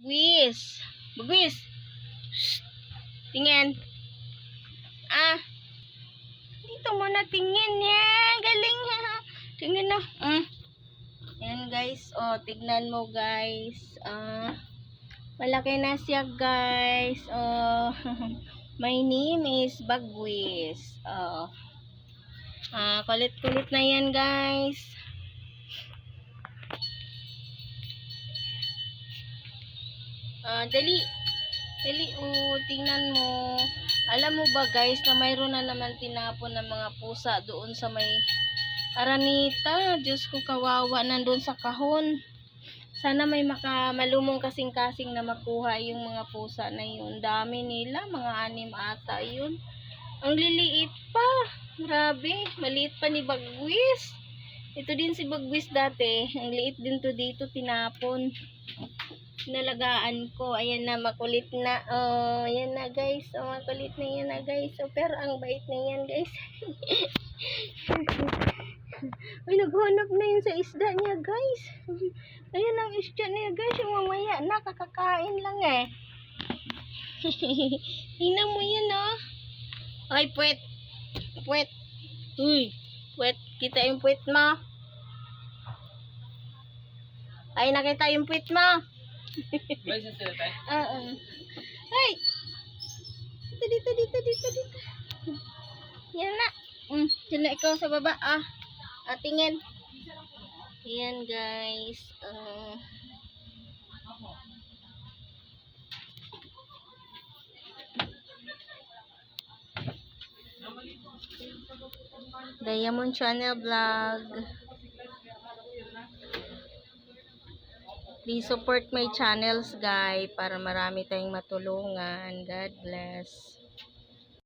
Bagwis. Bagwis. Shh. Tingin. Ah. Dito mo na tingin yan. Galing ha. Tingin na. Yan guys. Oh, tignan mo guys. Malaki na siya guys. Oh. My name is Bagwis. Oh. Kulit-kulit na yan guys. Dali. Dali, tingnan mo. Alam mo ba guys, na mayroon na naman tinapon ng mga pusa doon sa may Aranita. Diyos ko, kawawa nandun sa kahon. Sana may malumong kasing-kasing na makuha yung mga pusa na yun. Dami nila, mga 6 ata yun. Ang liliit pa. Grabe, maliit pa ni Bagwis. Ito din si Bagwis dati. Ang liit din to dito, tinapon. Nalagaan ko. Ayan na, makulit na. Oh, ayan na guys. Oh, makulit na yan na guys. Oh, pero ang bait na yan guys. Ay, naghanap na yun sa isda niya guys. Ayan ang isda niya guys. Yung mamaya na, kakakain lang eh. Tingnan mo yan oh. Ay, puwet. Puwet. Uy, puwet. Kita yung puwet mo. Ay, nakita yung puwet mo. May sila tayo? Ay! Dito. Yan na. Diyan na ikaw sa baba. Tingin. Yan guys. Diamond Channel Vlog. Please support my channels guys para marami tayong matulungan. God bless.